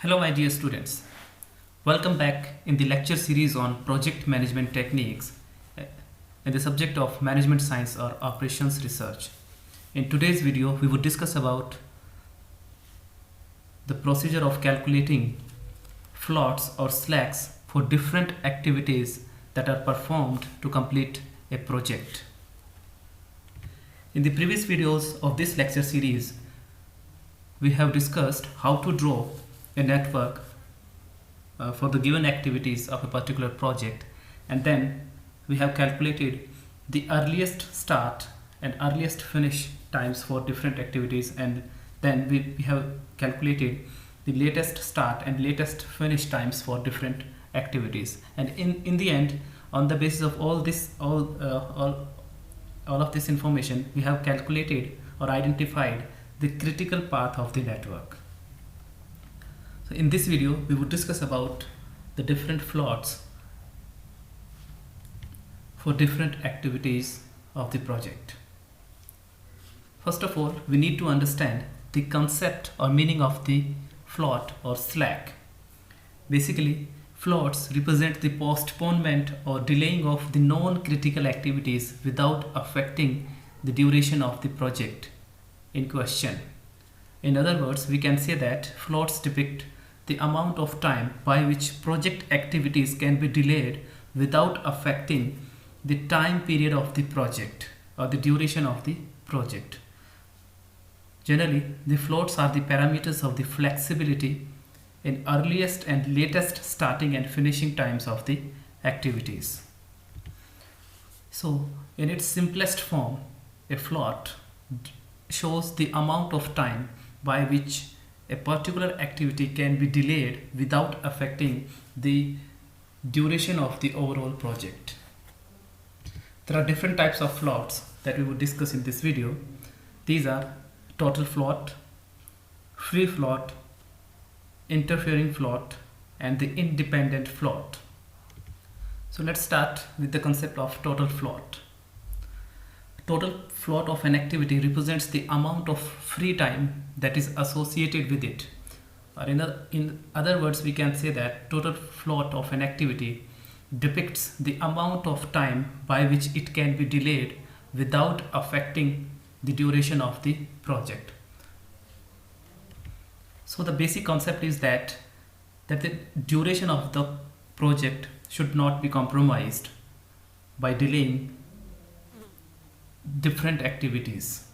Hello my dear students, welcome back in the lecture series on project management techniques in the subject of management science or operations research. In today's video we would discuss about the procedure of calculating floats or slacks for different activities that are performed to complete a project. In the previous videos of this lecture series we have discussed how to draw a network for the given activities of a particular project, and then we have calculated the earliest start and earliest finish times for different activities, and then we have calculated the latest start and latest finish times for different activities. And in the end, on the basis of all of this information, we have calculated or identified the critical path of the network. So in this video we would discuss about the different floats for different activities of the project. First of all, we need to understand the concept or meaning of the float or slack. Basically, floats represent the postponement or delaying of the non-critical activities without affecting the duration of the project in question. In other words, we can say that floats depict the amount of time by which project activities can be delayed without affecting the time period of the project or the duration of the project. Generally, the floats are the parameters of the flexibility in earliest and latest starting and finishing times of the activities. So, in its simplest form, a float shows the amount of time by which a particular activity can be delayed without affecting the duration of the overall project. There are different types of floats that we will discuss in this video. These are total float, free float, interfering float, and the independent float. So let's start with the concept of total float. Total float of an activity represents the amount of free time that is associated with it. Or in other words, we can say that total float of an activity depicts the amount of time by which it can be delayed without affecting the duration of the project. So the basic concept is that the duration of the project should not be compromised by delaying different activities.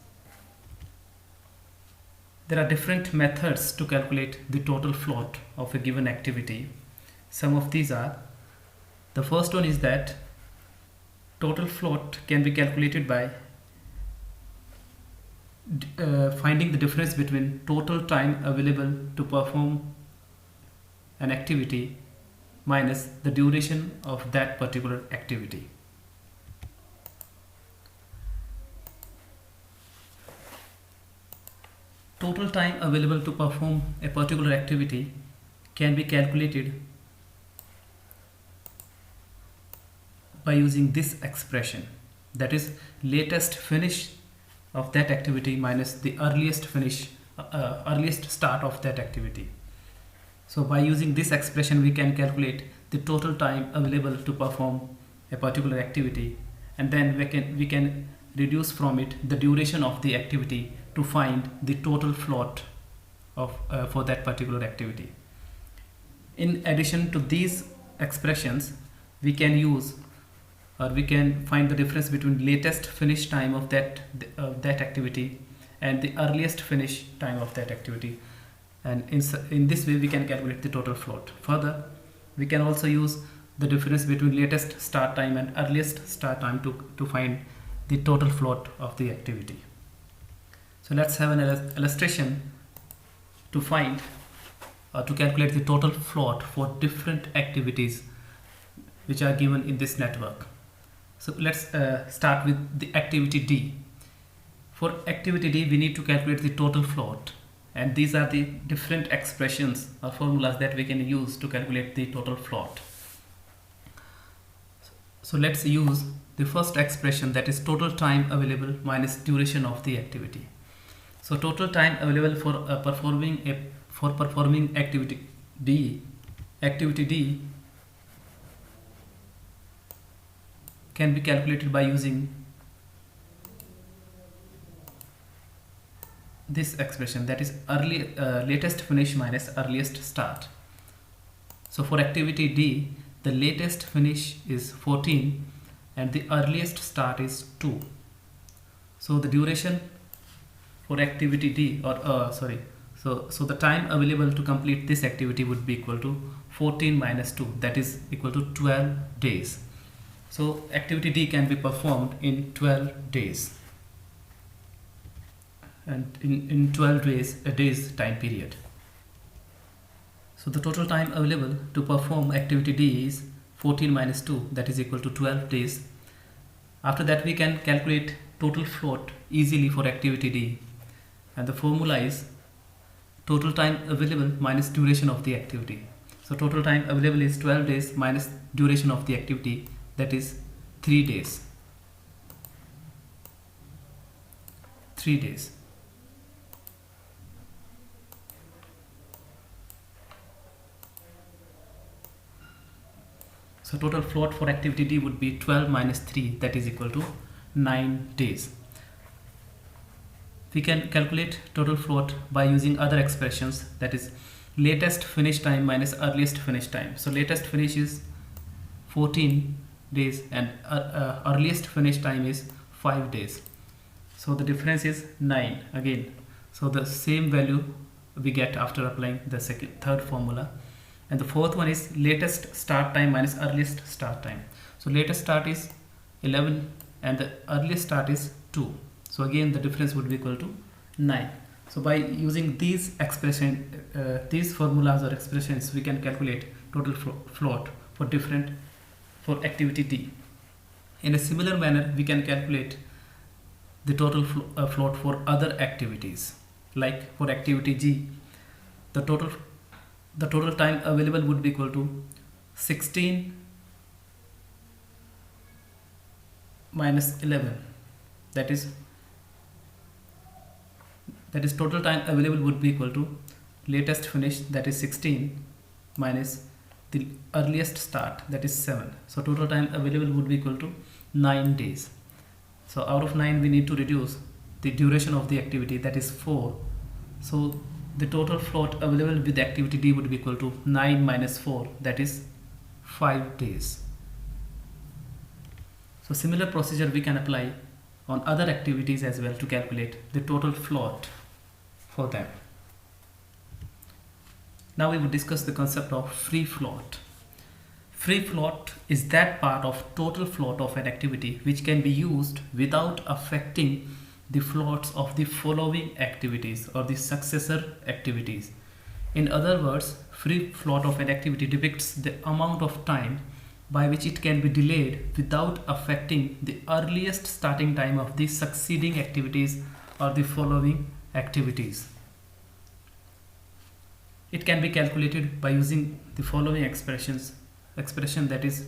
There are different methods to calculate the total float of a given activity. Some of these are: the first one is that total float can be calculated by finding the difference between total time available to perform an activity minus the duration of that particular activity. Total time available to perform a particular activity can be calculated by using this expression, that is, latest finish of that activity minus the earliest start of that activity. So by using this expression we can calculate the total time available to perform a particular activity, and then we can reduce from it the duration of the activity to find the total float of for that particular activity. In addition to these expressions, we can use or we can find the difference between latest finish time of that activity and the earliest finish time of that activity, and in this way we can calculate the total float. Further, we can also use the difference between latest start time and earliest start time to find the total float of the activity. So let's have an illustration to find or to calculate the total float for different activities which are given in this network. So let's start with the activity D. For activity D, we need to calculate the total float, and these are the different expressions or formulas that we can use to calculate the total float. So let's use the first expression, that is total time available minus duration of the activity. So total time available for performing activity D, activity D can be calculated by using this expression, that is latest finish minus earliest start. So for activity D, the latest finish is 14 and the earliest start is 2. So the duration for activity D, so the time available to complete this activity would be equal to 14 minus 2, that is equal to 12 days. So activity D can be performed in 12 days, and in 12 days time period. So the total time available to perform activity D is 14 minus 2, that is equal to 12 days. After that we can calculate total float easily for activity D, and the formula is total time available minus duration of the activity. So total time available is 12 days minus duration of the activity, that is 3 days. 3 days. So total float for activity D would be 12 minus 3, that is equal to 9 days. We can calculate total float by using other expressions, that is latest finish time minus earliest finish time. So latest finish is 14 days and earliest finish time is 5 days. So the difference is 9 again. So the same value we get after applying the third formula. And the fourth one is latest start time minus earliest start time. So latest start is 11 and the earliest start is 2. So again the difference would be equal to 9. So by using these these formulas or expressions, we can calculate total float for activity D. In a similar manner, we can calculate the total float for other activities. Like for activity G, the total time available would be equal to 16 minus 11, that is total time available would be equal to latest finish, that is 16, minus the earliest start, that is 7. So total time available would be equal to 9 days. So out of 9 we need to reduce the duration of the activity, that is 4. So the total float available with activity D would be equal to 9 minus 4, that is 5 days. So similar procedure we can apply on other activities as well to calculate the total float for them. Now we will discuss the concept of free float. Free float is that part of total float of an activity which can be used without affecting the floats of the following activities or the successor activities. In other words, free float of an activity depicts the amount of time by which it can be delayed without affecting the earliest starting time of the succeeding activities or the following activities. It can be calculated by using the following expression, that is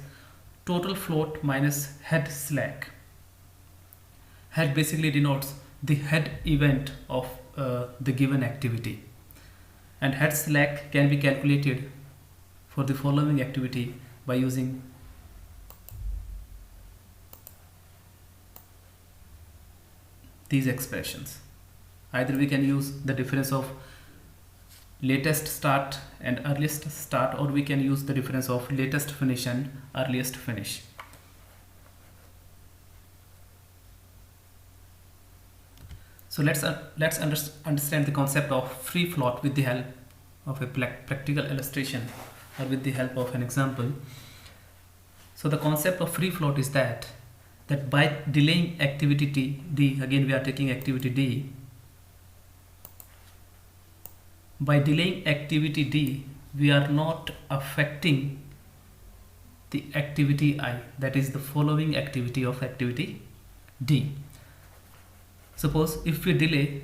total float minus head slack. Head basically denotes the head event of the given activity, and head slack can be calculated for the following activity by using these expressions. Either we can use the difference of latest start and earliest start, or we can use the difference of latest finish and earliest finish. So let's understand the concept of free float with the help of a practical illustration or with the help of an example. So the concept of free float is that by delaying activity D, again we are taking activity D. By delaying activity D, we are not affecting the activity I, that is the following activity of activity D. Suppose if we delay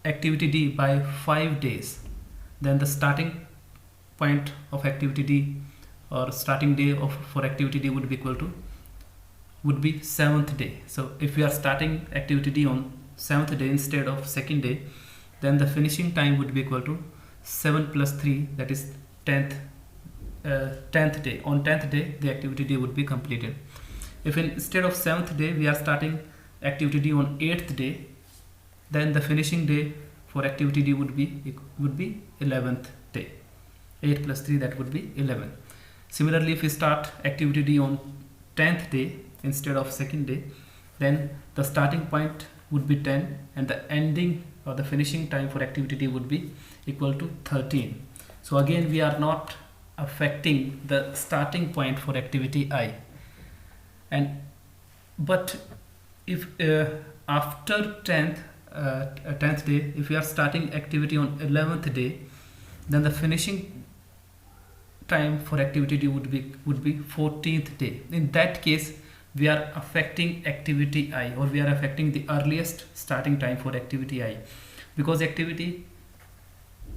activity D by 5 days, then the starting point of activity D or starting day for activity D would be 7th day. So if we are starting activity D on 7th day instead of 2nd day, then the finishing time would be equal to 7 plus 3, that is 10th 10th day. On 10th day the activity D would be completed. If instead of 7th day we are starting activity D on 8th day, then the finishing day for activity D would be 11th day. 8 plus 3, that would be 11. Similarly, if we start activity D on 10th day instead of 2nd day, then the starting point would be 10 and the ending or the finishing time for activity D would be equal to 13. So again we are not affecting the starting point for activity I. But if after 10th day, if we are starting activity on 11th day, then the finishing time for activity D would be 14th day. In that case, we are affecting activity I, or we are affecting the earliest starting time for activity I, because activity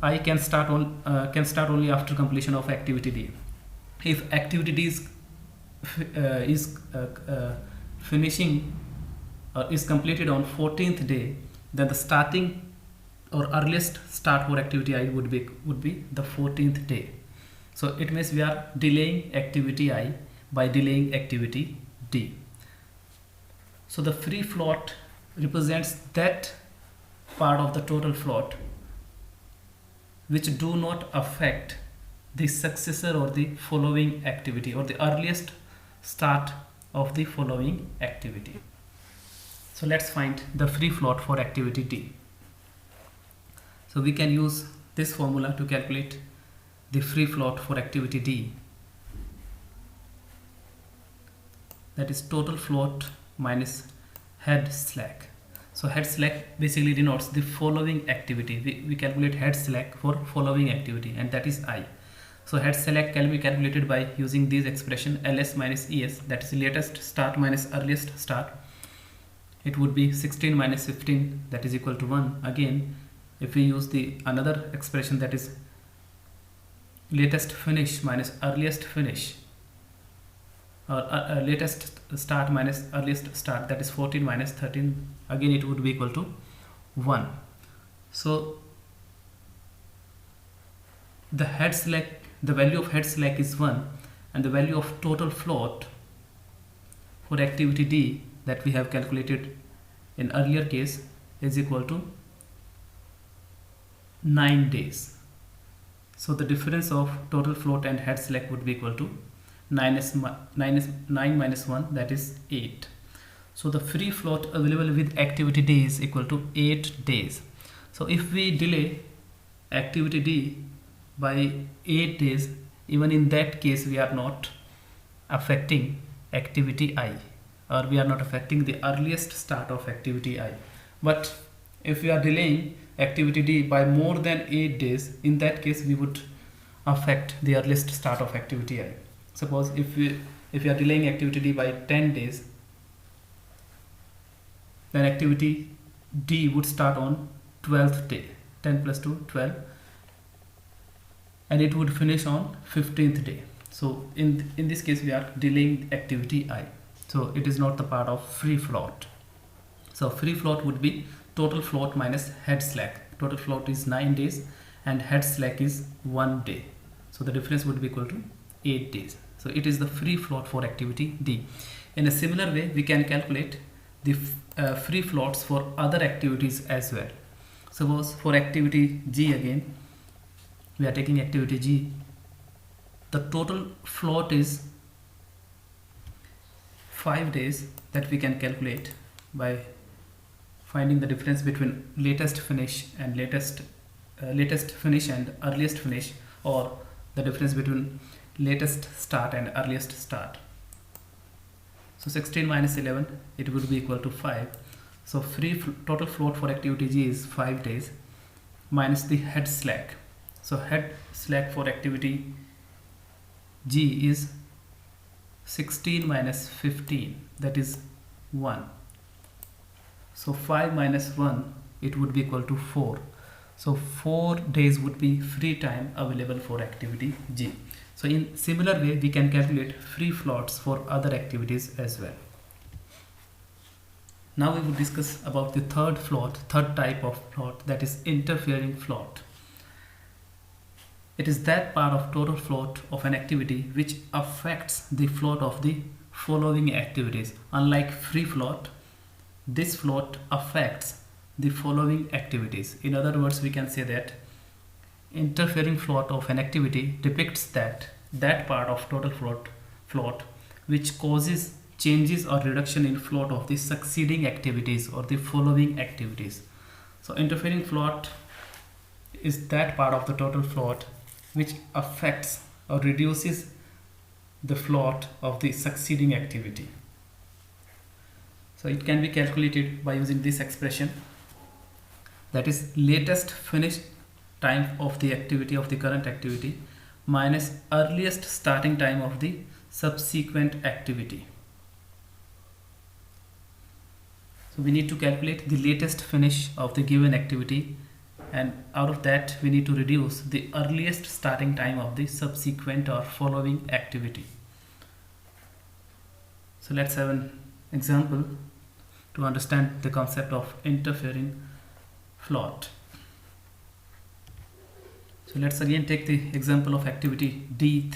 I can start only after completion of activity D. If activity D is finishing is completed on 14th day, then the starting or earliest start for activity I would be the 14th day. So it means we are delaying activity I by delaying activity D. So the free float represents that part of the total float which do not affect the successor or the following activity, or the earliest start of the following activity. So let's find the free float for activity D. So we can use this formula to calculate the free float for activity D, that is total float minus head slack. So head slack basically denotes the following activity. We calculate head slack for following activity, and that is I. So head slack can be calculated by using this expression ls minus es, that is latest start minus earliest start. It would be 16 minus 15, that is equal to 1. Again, if we use the another expression, that is latest finish minus earliest finish, or latest start minus earliest start, that is 14 minus 13, again it would be equal to 1. So the head slack, the value of head slack is 1, and the value of total float for activity D that we have calculated in earlier case is equal to 9 days. So the difference of total float and head slack would be equal to 9 minus 1, that is 8. So the free float available with activity D is equal to 8 days. So if we delay activity D by 8 days, even in that case we are not affecting activity I, or we are not affecting the earliest start of activity I. But if we are delaying activity D by more than 8 days, in that case we would affect the earliest start of activity I. Suppose if we are delaying activity D by 10 days, then activity D would start on 12th day, 10 plus 2, 12, and it would finish on 15th day. So in this case we are delaying activity I. So it is not the part of free float. So free float would be total float minus head slack. Total float is 9 days and head slack is 1 day. So the difference would be equal to 8 days. So it is the free float for activity D. In a similar way, we can calculate the free floats for other activities as well. Suppose for activity G again, we are taking activity G. The total float is 5 days that we can calculate by finding the difference between latest finish and latest finish and earliest finish, or the difference between latest start and earliest start. So 16 minus 11, it would be equal to 5. So total float for activity G is 5 days minus the head slack. So head slack for activity G is 16 minus 15, that is 1. So 5 minus 1, it would be equal to 4. So 4 days would be free time available for activity G. So in similar way, we can calculate free floats for other activities as well. Now we will discuss about the third type of float, that is interfering float. It is that part of total float of an activity which affects the float of the following activities. Unlike free float, this float affects the following activities. In other words, we can say that interfering float of an activity depicts that part of total float which causes changes or reduction in float of the succeeding activities or the following activities. So interfering float is that part of the total float which affects or reduces the float of the succeeding activity. So it can be calculated by using this expression, that is latest finished time of the activity of the current activity minus earliest starting time of the subsequent activity. So we need to calculate the latest finish of the given activity, and out of that we need to reduce the earliest starting time of the subsequent or following activity. So let's have an example to understand the concept of interfering float. So let's again take the example of activity D,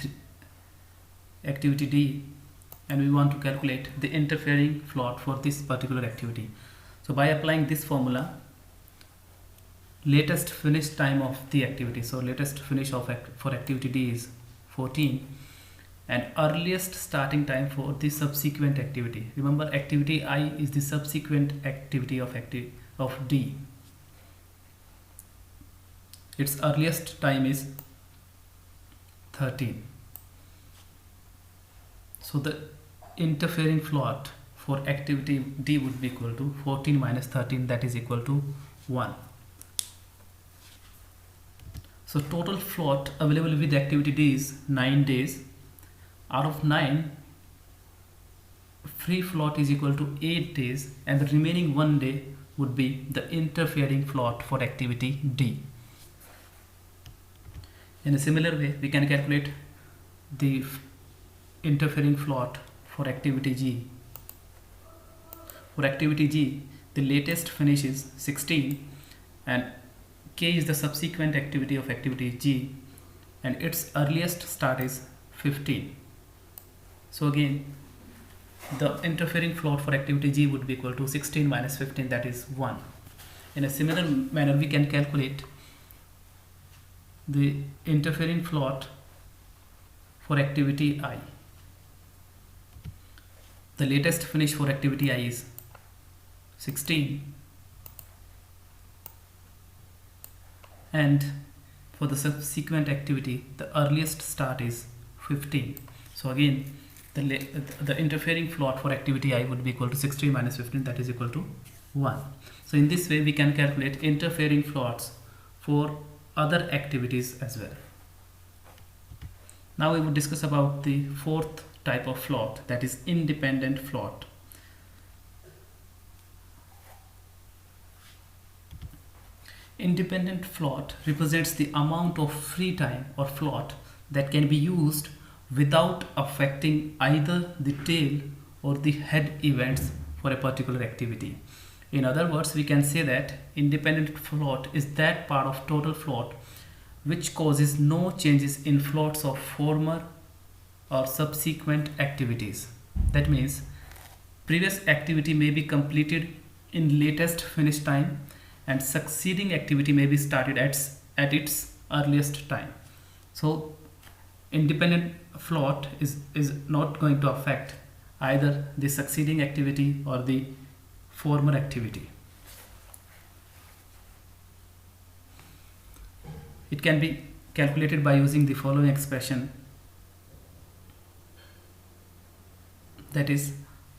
and we want to calculate the interfering float for this particular activity. So by applying this formula, latest finish time of the activity, so latest finish for activity D is 14, and earliest starting time for the subsequent activity. Remember, activity I is the subsequent activity of D. Its earliest time is 13. So the interfering float for activity D would be equal to 14 minus 13, that is equal to 1. So total float available with activity D is 9 days. Out of 9, free float is equal to 8 days, and the remaining 1 day would be the interfering float for activity D. In a similar way, we can calculate the interfering float for activity G. For activity G, the latest finish is 16, and K is the subsequent activity of activity G, and its earliest start is 15. So again, the interfering float for activity G would be equal to 16 minus 15, that is 1. In a similar manner, we can calculate the interfering float for activity I. The latest finish for activity I is 16, and for the subsequent activity the earliest start is 15. So again, the interfering float for activity I would be equal to 16 minus 15, that is equal to 1. So in this way we can calculate interfering floats for other activities as well. Now we will discuss about the fourth type of float, that is independent float. Independent float represents the amount of free time or float that can be used without affecting either the tail or the head events for a particular activity. In other words, we can say that independent float is that part of total float which causes no changes in floats of former or subsequent activities. That means previous activity may be completed in latest finish time, and succeeding activity may be started at its earliest time. So independent float is not going to affect either the succeeding activity or the former activity. It can be calculated by using the following expression, that is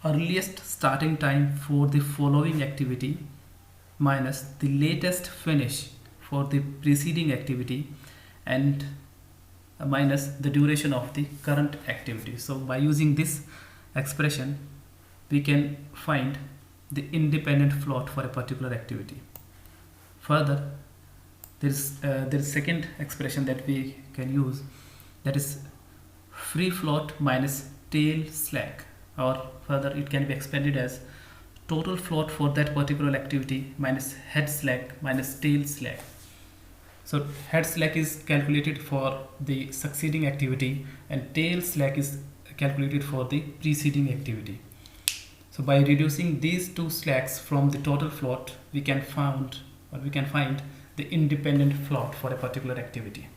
earliest starting time for the following activity minus the latest finish for the preceding activity, and minus the duration of the current activity. So by using this expression we can find the independent float for a particular activity. Further, there is second expression that we can use, that is free float minus tail slack, or further it can be expanded as total float for that particular activity minus head slack minus tail slack. So head slack is calculated for the succeeding activity and tail slack is calculated for the preceding activity. So by reducing these two slacks from the total float, we can find the independent float for a particular activity.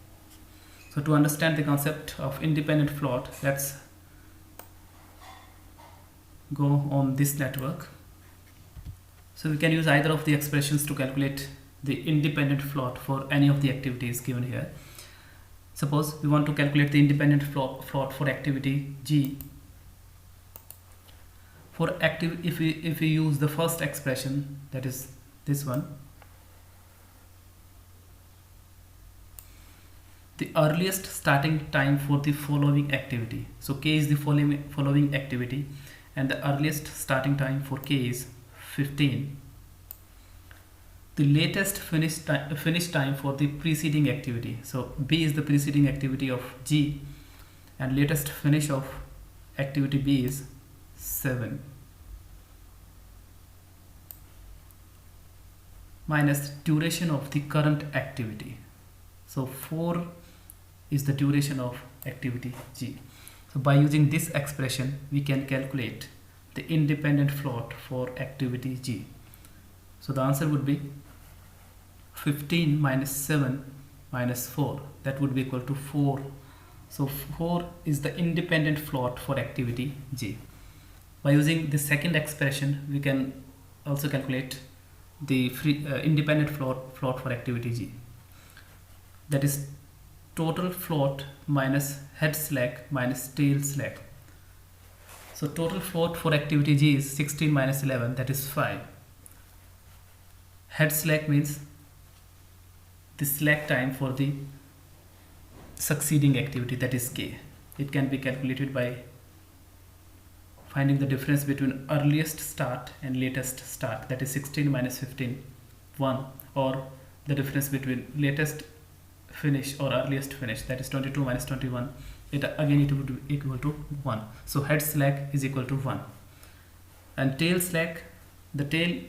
So to understand the concept of independent float, let's go on this network. So we can use either of the expressions to calculate the independent float for any of the activities given here. Suppose we want to calculate the independent float for activity G. For if we use the first expression, that is this one, the earliest starting time for the following activity. So K is the following activity and the earliest starting time for K is 15. The latest finish time for the preceding activity. So B is the preceding activity of G and latest finish of activity B is 7. Minus duration of the current activity. So 4 is the duration of activity G. So by using this expression, we can calculate the independent float for activity G. So the answer would be 15 minus 7 minus 4. That would be equal to 4. So 4 is the independent float for activity G. By using the second expression, we can also calculate the independent float for activity G. That is total float minus head slack minus tail slack. So total float for activity G is 16 minus 11, that is 5. Head slack means the slack time for the succeeding activity, that is K. It can be calculated by finding the difference between earliest start and latest start, that is 16 minus 15, 1, or the difference between latest finish or earliest finish, that is 22 minus 21, it would be equal to 1. So head slack is equal to 1. And tail slack, the tail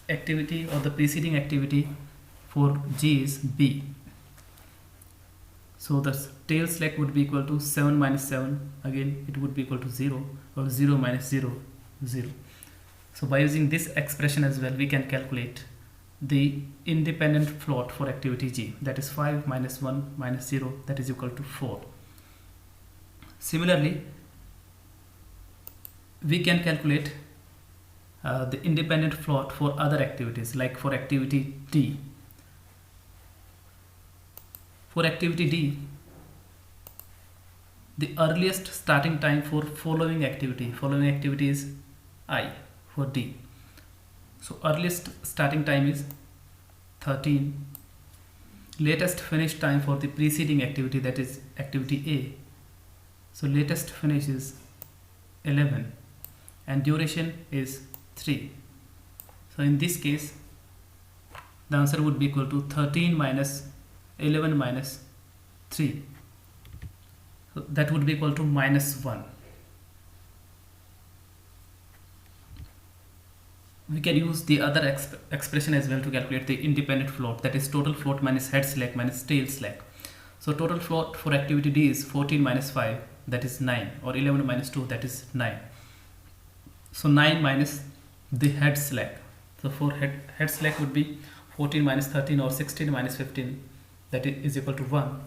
activity or the preceding activity for G is B. So the tail slack would be equal to 7 minus 7, again it would be equal to 0, or 0 minus 0, 0. So by using this expression as well, we can calculate the independent float for activity G, that is 5 minus 1 minus 0, that is equal to 4. Similarly, we can calculate the independent float for other activities, like for activity D. For activity D, the earliest starting time for following activity is I for D. So earliest starting time is 13. Latest finish time for the preceding activity, that is activity A. So latest finish is 11 and duration is 3. So in this case, the answer would be equal to 13 minus 11 minus 3. So that would be equal to minus 1. We can use the other expression as well to calculate the independent float, that is total float minus head slack minus tail slack. So total float for activity D is 14 minus 5, that is 9, or 11 minus 2, that is 9. So 9 minus the head slack. So for head slack would be 14 minus 13 or 16 minus 15, that is equal to 1.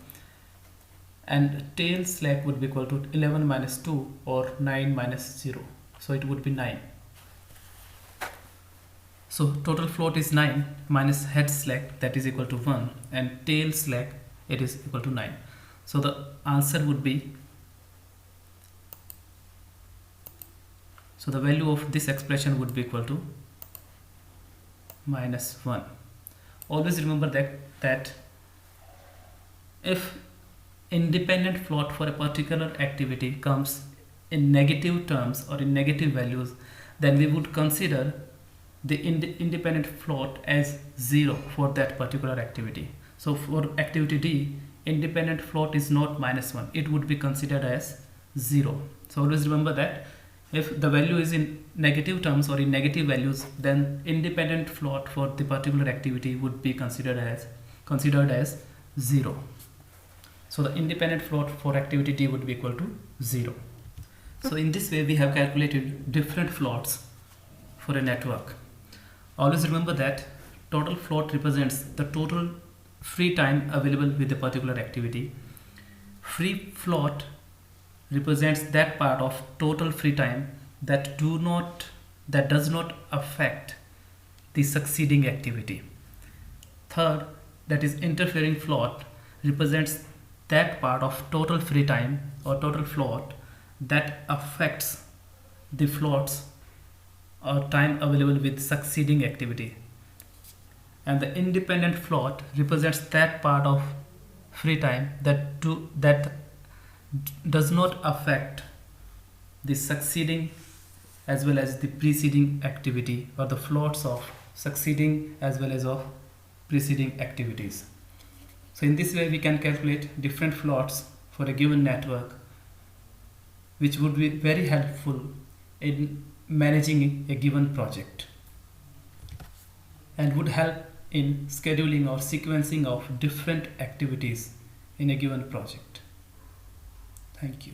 And tail slack would be equal to 11 minus 2 or 9 minus 0. So it would be 9. So total float is 9 minus head slack, that is equal to 1, and tail slack, it is equal to 9. So the answer would be, so the value of this expression would be equal to minus 1. Always remember that if independent float for a particular activity comes in negative terms or in negative values, then we would consider the independent float as 0 for that particular activity. So for activity D, independent float is not minus 1, it would be considered as 0. So always remember that if the value is in negative terms or in negative values, then independent float for the particular activity would be considered as considered as 0. So the independent float for activity D would be equal to 0. So in this way we have calculated different floats for a network. Always remember that total float represents the total free time available with a particular activity. Free float represents that part of total free time that does not affect the succeeding activity. Third, that is interfering float represents that part of total free time or total float that affects the floats or time available with succeeding activity. And the independent float represents that part of free time that does not affect the succeeding as well as the preceding activity, or the floats of succeeding as well as of preceding activities. So in this way we can calculate different floats for a given network, which would be very helpful in managing a given project and would help in scheduling or sequencing of different activities in a given project. Thank you.